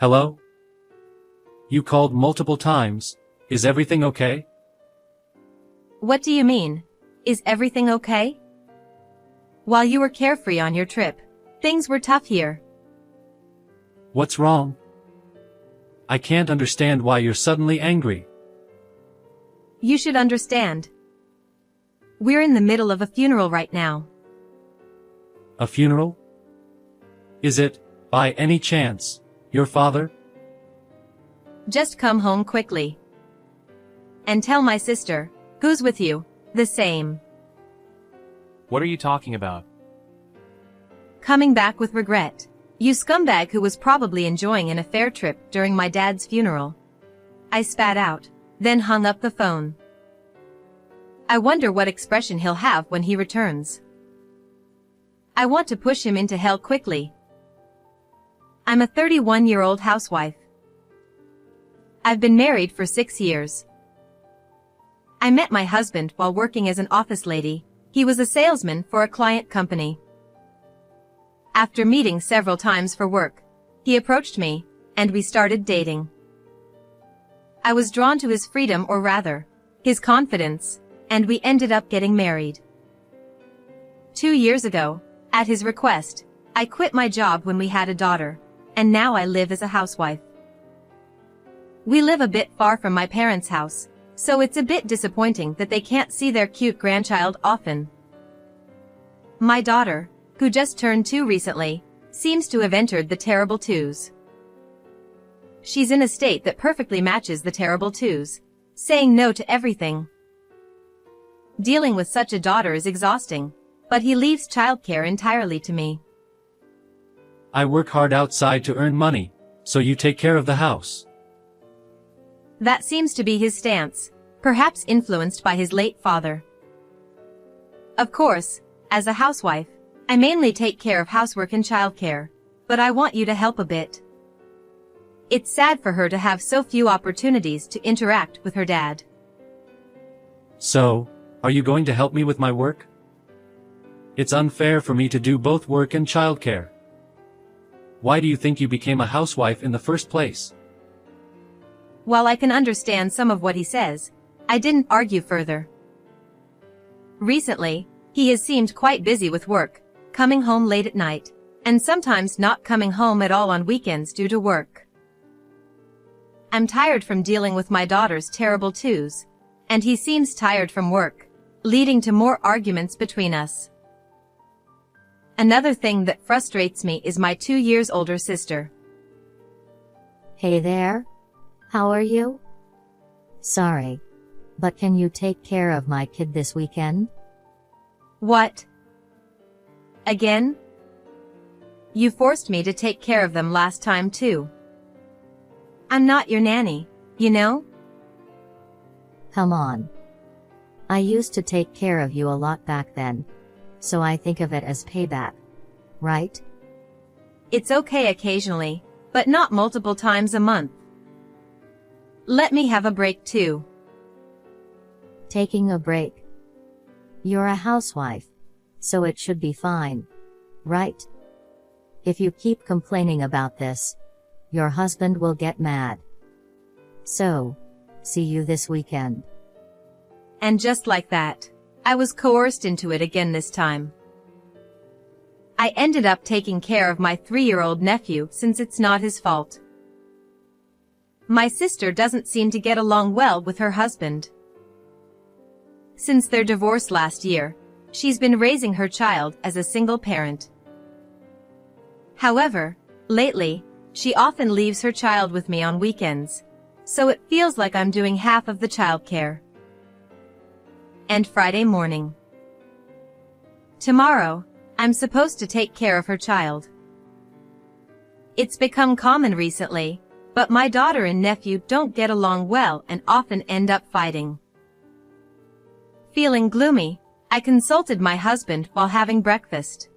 Hello? You called multiple times. Is everything okay? What do you mean? Is everything okay? While you were carefree on your trip, things were tough here. What's wrong? I can't understand why you're suddenly angry. You should understand. We're in the middle of a funeral right now. A funeral? Is it, by any chance, your father? Just come home quickly. And tell my sister, who's with you, the same. What are you talking about? Coming back with regret. You scumbag who was probably enjoying an affair trip during my dad's funeral. I spat out, then hung up the phone. I wonder what expression he'll have when he returns. I want to push him into hell quickly. I'm a 31-year-old housewife. I've been married for 6 years. I met my husband while working as an office lady. He was a salesman for a client company. After meeting several times for work, he approached me, and we started dating. I was drawn to his freedom, or rather, his confidence, and we ended up getting married. 2 years ago, at his request, I quit my job when we had a daughter, and now I live as a housewife. We live a bit far from my parents' house, so it's a bit disappointing that they can't see their cute grandchild often. My daughter, who just turned 2 recently, seems to have entered the terrible 2s. She's in a state that perfectly matches the terrible 2s, saying no to everything. Dealing with such a daughter is exhausting, but he leaves childcare entirely to me. I work hard outside to earn money, so you take care of the house. That seems to be his stance, perhaps influenced by his late father. Of course, as a housewife, I mainly take care of housework and childcare, but I want you to help a bit. It's sad for her to have so few opportunities to interact with her dad. So, are you going to help me with my work? It's unfair for me to do both work and childcare. Why do you think you became a housewife in the first place? While I can understand some of what he says, I didn't argue further. Recently, he has seemed quite busy with work, coming home late at night, and sometimes not coming home at all on weekends due to work. I'm tired from dealing with my daughter's terrible 2s, and he seems tired from work, leading to more arguments between us. Another thing that frustrates me is my 2 years older sister. Hey there. How are you? Sorry, but can you take care of my kid this weekend? What? Again? You forced me to take care of them last time too. I'm not your nanny, you know? Come on. I used to take care of you a lot back then, so I think of it as payback, right? It's okay occasionally, but not multiple times a month. Let me have a break too. Taking a break. You're a housewife, so it should be fine, right? If you keep complaining about this, your husband will get mad. So, see you this weekend. And just like that, I was coerced into it again this time. I ended up taking care of my 3-year-old nephew since it's not his fault. My sister doesn't seem to get along well with her husband. Since their divorce last year, she's been raising her child as a single parent. However, lately, she often leaves her child with me on weekends, so it feels like I'm doing half of the childcare. And Friday morning. Tomorrow, I'm supposed to take care of her child. It's become common recently, but my daughter and nephew don't get along well and often end up fighting. Feeling gloomy, I consulted my husband while having breakfast.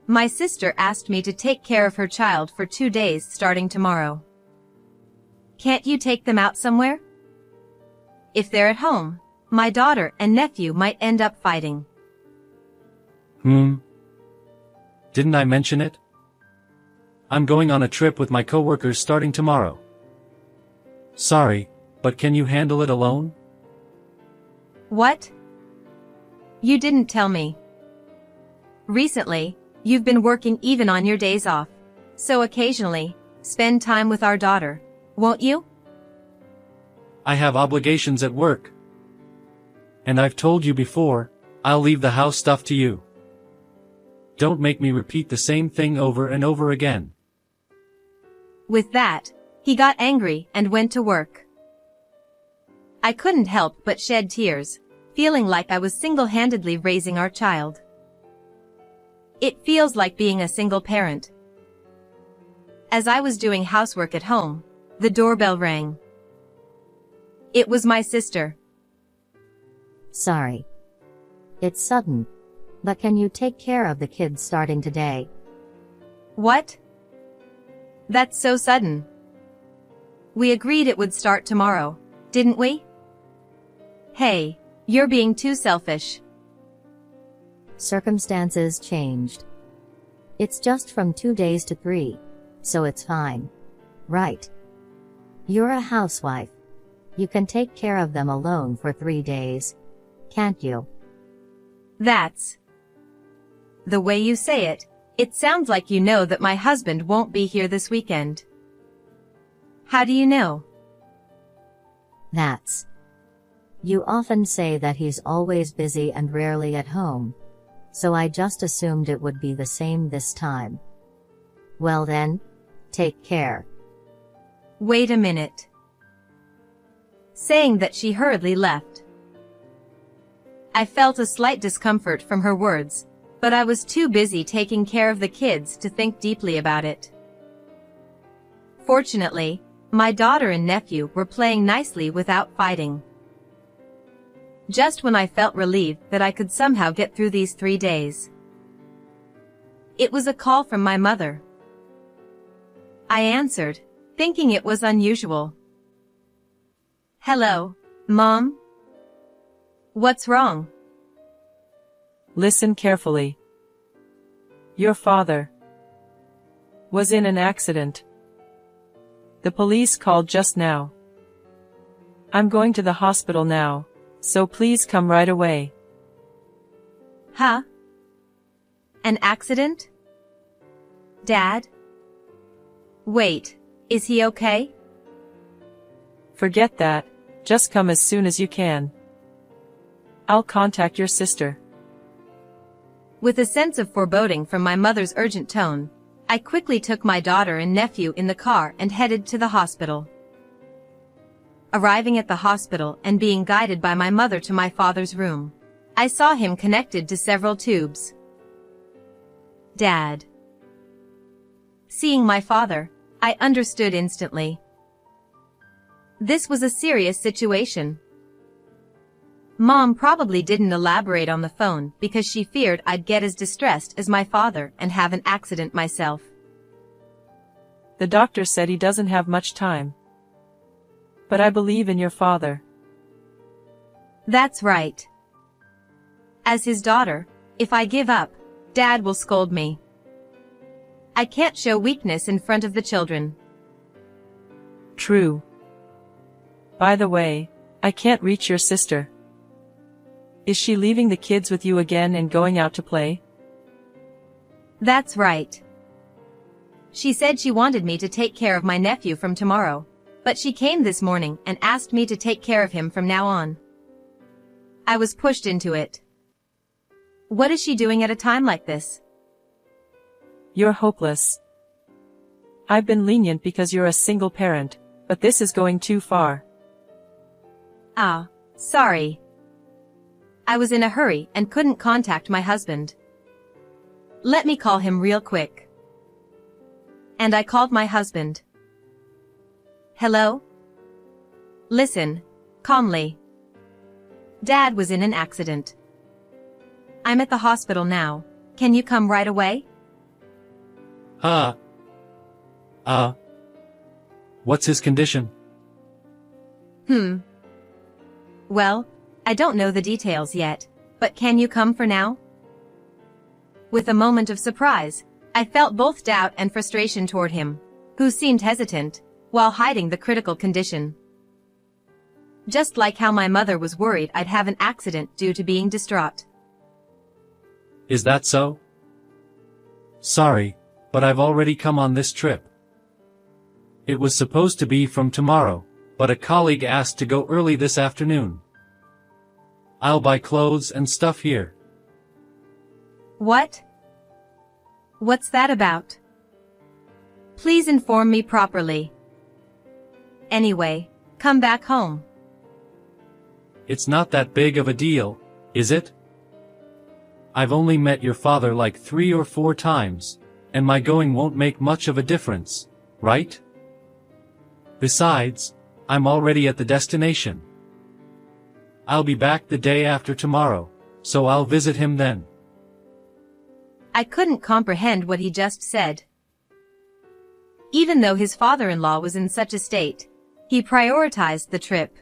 My sister asked me to take care of her child for 2 days starting tomorrow. Can't you take them out somewhere? If they're at home, my daughter and nephew might end up fighting. Didn't I mention it? I'm going on a trip with my coworkers starting tomorrow. Sorry, but can you handle it alone? What? You didn't tell me. Recently, you've been working even on your days off. So occasionally, spend time with our daughter, won't you? I have obligations at work. And I've told you before, I'll leave the house stuff to you. Don't make me repeat the same thing over and over again. With that, he got angry and went to work. I couldn't help but shed tears, feeling like I was single-handedly raising our child. It feels like being a single parent. As I was doing housework at home, the doorbell rang. It was my sister. Sorry. It's sudden. But can you take care of the kids starting today? What? That's so sudden. We agreed it would start tomorrow, didn't we? Hey, you're being too selfish. Circumstances changed. It's just from 2 days to 3, so it's fine. Right. You're a housewife. You can take care of them alone for 3 days. Can't you? That's... The way you say it, it sounds like you know that my husband won't be here this weekend. How do you know? That's... You often say that he's always busy and rarely at home. So I just assumed it would be the same this time. Well then, take care. Wait a minute. Saying that, she hurriedly left. I felt a slight discomfort from her words, but I was too busy taking care of the kids to think deeply about it. Fortunately, my daughter and nephew were playing nicely without fighting. Just when I felt relieved that I could somehow get through these 3 days. It was a call from my mother. I answered, thinking it was unusual. Hello, Mom? What's wrong? Listen carefully. Your father was in an accident. The police called just now. I'm going to the hospital now, so please come right away. Huh? An accident? Dad? Wait, is he okay? Forget that, just come as soon as you can. I'll contact your sister. With a sense of foreboding from my mother's urgent tone, I quickly took my daughter and nephew in the car and headed to the hospital. Arriving at the hospital and being guided by my mother to my father's room, I saw him connected to several tubes. Dad. Seeing my father, I understood instantly. This was a serious situation. Mom probably didn't elaborate on the phone because she feared I'd get as distressed as my father and have an accident myself. The doctor said he doesn't have much time. But I believe in your father. That's right. As his daughter, if I give up, Dad will scold me. I can't show weakness in front of the children. True. By the way, I can't reach your sister. Is she leaving the kids with you again and going out to play? That's right. She said she wanted me to take care of my nephew from tomorrow, but she came this morning and asked me to take care of him from now on. I was pushed into it. What is she doing at a time like this? You're hopeless. I've been lenient because you're a single parent, but this is going too far. Ah, sorry. I was in a hurry and couldn't contact my husband. Let me call him real quick. And I called my husband. Hello? Listen, calmly. Dad was in an accident. I'm at the hospital now. Can you come right away? What's his condition? Well, I don't know the details yet, but can you come for now? With a moment of surprise, I felt both doubt and frustration toward him, who seemed hesitant, while hiding the critical condition. Just like how my mother was worried I'd have an accident due to being distraught. Is that so? Sorry, but I've already come on this trip. It was supposed to be from tomorrow, but a colleague asked to go early this afternoon. I'll buy clothes and stuff here. What? What's that about? Please inform me properly. Anyway, come back home. It's not that big of a deal, is it? I've only met your father like 3 or 4 times, and my going won't make much of a difference, right? Besides, I'm already at the destination. I'll be back the day after tomorrow, so I'll visit him then. I couldn't comprehend what he just said. Even though his father-in-law was in such a state, he prioritized the trip.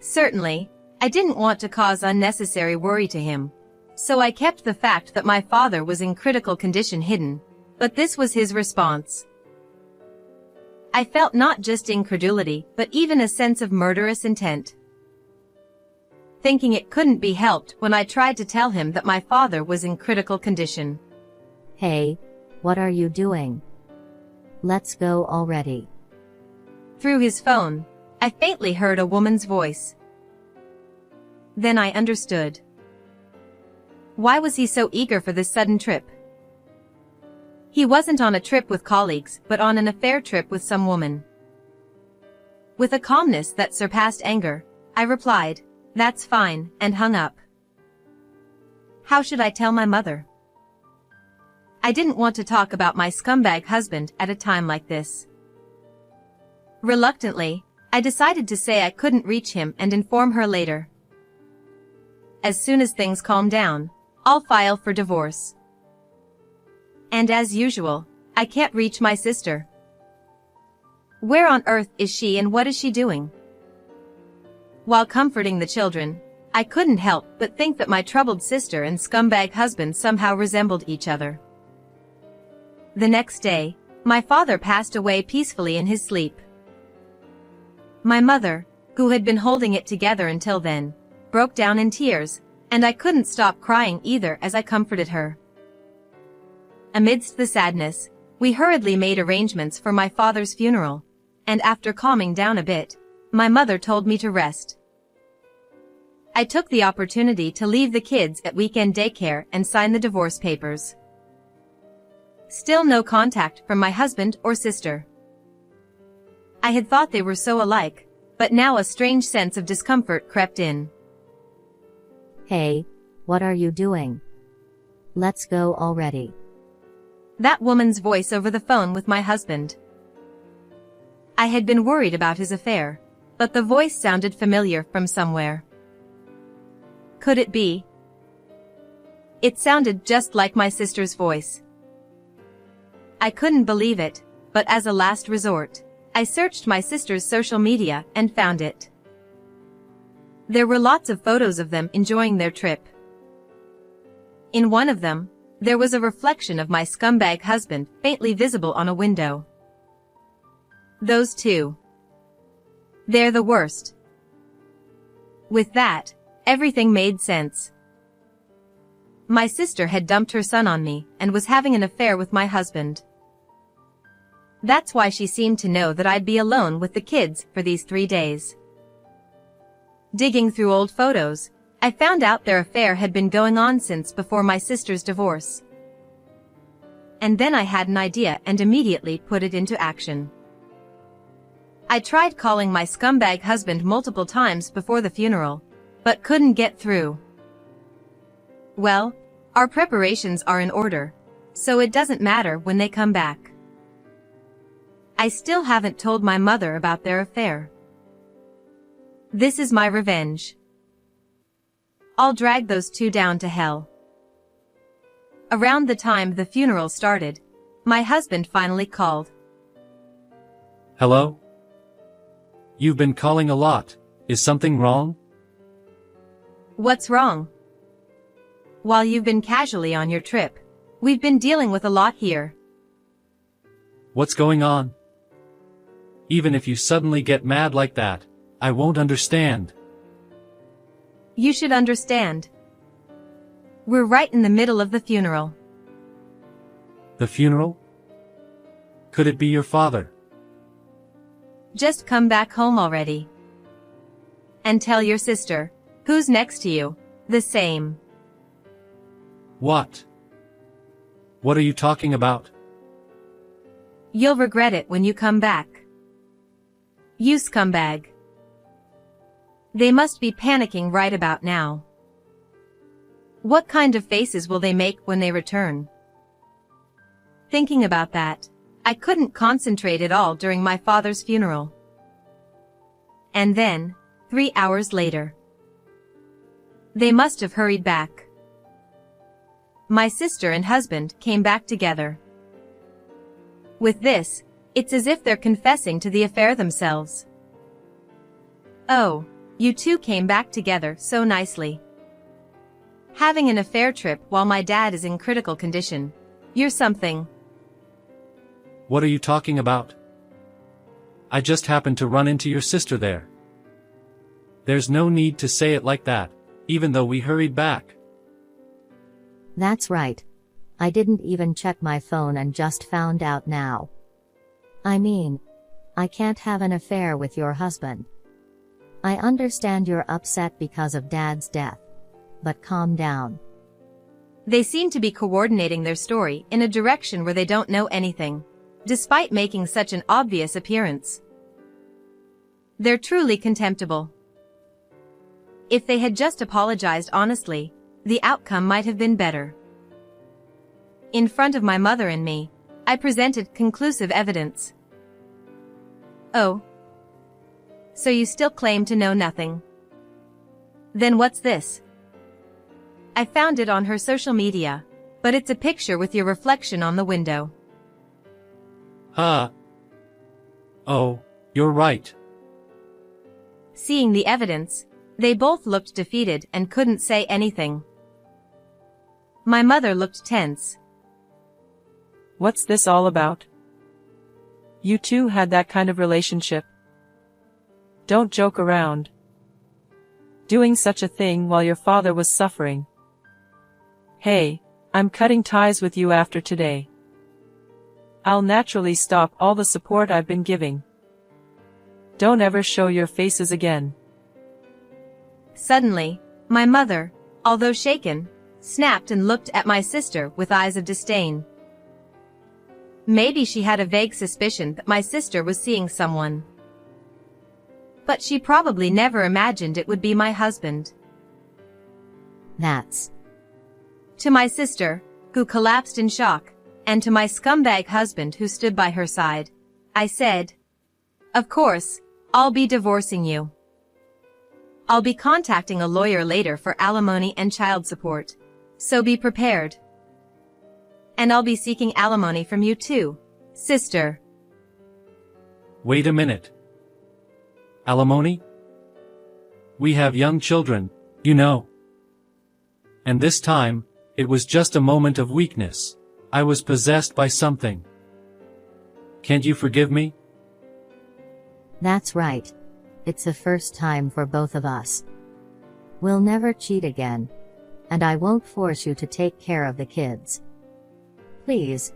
Certainly, I didn't want to cause unnecessary worry to him, so I kept the fact that my father was in critical condition hidden, but this was his response. I felt not just incredulity, but even a sense of murderous intent. Thinking it couldn't be helped when I tried to tell him that my father was in critical condition. Hey, what are you doing? Let's go already. Through his phone, I faintly heard a woman's voice. Then I understood. Why was he so eager for this sudden trip? He wasn't on a trip with colleagues, but on an affair trip with some woman. With a calmness that surpassed anger, I replied, "That's fine," and hung up. How should I tell my mother? I didn't want to talk about my scumbag husband at a time like this. Reluctantly, I decided to say I couldn't reach him and inform her later. As soon as things calm down, I'll file for divorce. And as usual, I can't reach my sister. Where on earth is she and what is she doing? While comforting the children, I couldn't help but think that my troubled sister and scumbag husband somehow resembled each other. The next day, my father passed away peacefully in his sleep. My mother, who had been holding it together until then, broke down in tears, and I couldn't stop crying either as I comforted her. Amidst the sadness, we hurriedly made arrangements for my father's funeral, and after calming down a bit, my mother told me to rest. I took the opportunity to leave the kids at weekend daycare and sign the divorce papers. Still no contact from my husband or sister. I had thought they were so alike, but now a strange sense of discomfort crept in. Hey, what are you doing? Let's go already. That woman's voice over the phone with my husband. I had been worried about his affair, but the voice sounded familiar from somewhere. Could it be? It sounded just like my sister's voice. I couldn't believe it, but as a last resort, I searched my sister's social media and found it. There were lots of photos of them enjoying their trip. In one of them, there was a reflection of my scumbag husband faintly visible on a window. Those two. They're the worst. With that, everything made sense. My sister had dumped her son on me and was having an affair with my husband. That's why she seemed to know that I'd be alone with the kids for these 3 days. Digging through old photos, I found out their affair had been going on since before my sister's divorce. And then I had an idea and immediately put it into action. I tried calling my scumbag husband multiple times before the funeral, but couldn't get through. Well, our preparations are in order, so it doesn't matter when they come back. I still haven't told my mother about their affair. This is my revenge. I'll drag those two down to hell. Around the time the funeral started, my husband finally called. Hello? You've been calling a lot. Is something wrong? What's wrong? While you've been casually on your trip, We've been dealing with a lot here. What's going on? Even if you suddenly get mad like that, I won't understand. You should understand. We're right in the middle of the funeral. The funeral? Could it be your father? Just come back home already. And tell your sister, who's next to you, the same. What? What are you talking about? You'll regret it when you come back. You scumbag. They must be panicking right about now. What kind of faces will they make when they return? Thinking about that, I couldn't concentrate at all during my father's funeral. And then, 3 hours later, they must have hurried back. My sister and husband came back together. With this, it's as if they're confessing to the affair themselves. Oh, you two came back together so nicely. Having an affair trip while my dad is in critical condition. You're something. What are you talking about? I just happened to run into your sister there. There's no need to say it like that, even though we hurried back. That's right. I didn't even check my phone and just found out now. I mean, I can't have an affair with your husband. I understand you're upset because of Dad's death. But calm down. They seem to be coordinating their story in a direction where they don't know anything, despite making such an obvious appearance. They're truly contemptible. If they had just apologized honestly, the outcome might have been better. In front of my mother and me, I presented conclusive evidence. Oh. So you still claim to know nothing? Then what's this? I found it on her social media, but it's a picture with your reflection on the window. Huh? Oh, you're right. Seeing the evidence, they both looked defeated and couldn't say anything. My mother looked tense. What's this all about? You two had that kind of relationship. Don't joke around. Doing such a thing while your father was suffering. Hey, I'm cutting ties with you after today. I'll naturally stop all the support I've been giving. Don't ever show your faces again. Suddenly, my mother, although shaken, snapped and looked at my sister with eyes of disdain. Maybe she had a vague suspicion that my sister was seeing someone. But she probably never imagined it would be my husband. That's. To my sister, who collapsed in shock, and to my scumbag husband who stood by her side, I said, "Of course, I'll be divorcing you. I'll be contacting a lawyer later for alimony and child support, so be prepared. And I'll be seeking alimony from you too, sister." Wait a minute. Alimony? We have young children, you know. And this time, it was just a moment of weakness. I was possessed by something. Can't you forgive me? That's right. It's the first time for both of us. We'll never cheat again. And I won't force you to take care of the kids. Please,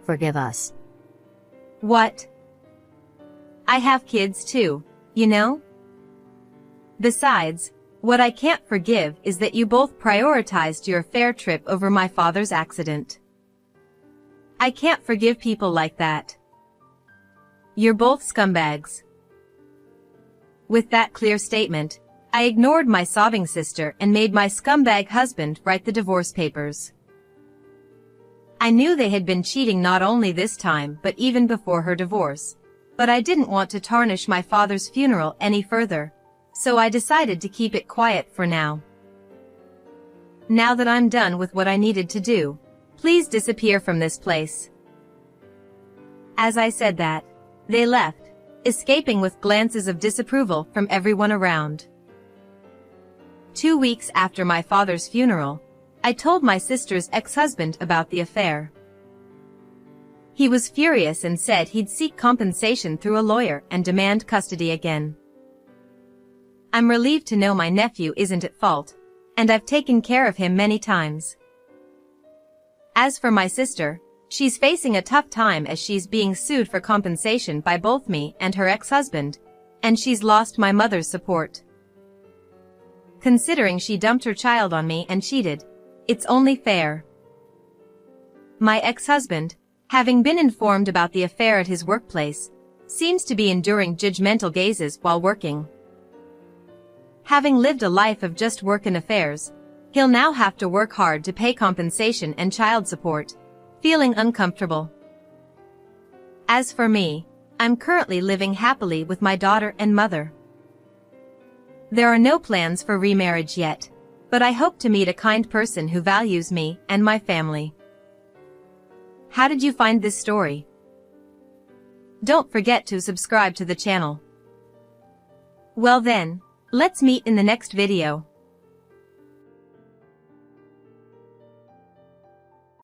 forgive us. What? I have kids too, you know? Besides, what I can't forgive is that you both prioritized your affair trip over my father's accident. I can't forgive people like that. You're both scumbags. With that clear statement, I ignored my sobbing sister and made my scumbag husband write the divorce papers. I knew they had been cheating not only this time but even before her divorce, but I didn't want to tarnish my father's funeral any further, so I decided to keep it quiet for now. Now that I'm done with what I needed to do, please disappear from this place. As I said that, they left, escaping with glances of disapproval from everyone around. 2 weeks after my father's funeral, I told my sister's ex-husband about the affair. He was furious and said he'd seek compensation through a lawyer and demand custody again. I'm relieved to know my nephew isn't at fault, and I've taken care of him many times. As for my sister, she's facing a tough time as she's being sued for compensation by both me and her ex-husband, and she's lost my mother's support. Considering she dumped her child on me and cheated, it's only fair. My ex-husband, having been informed about the affair at his workplace, seems to be enduring judgmental gazes while working. Having lived a life of just work and affairs, he'll now have to work hard to pay compensation and child support, feeling uncomfortable. As for me, I'm currently living happily with my daughter and mother. There are no plans for remarriage yet, but I hope to meet a kind person who values me and my family. How did you find this story? Don't forget to subscribe to the channel. Well then, let's meet in the next video.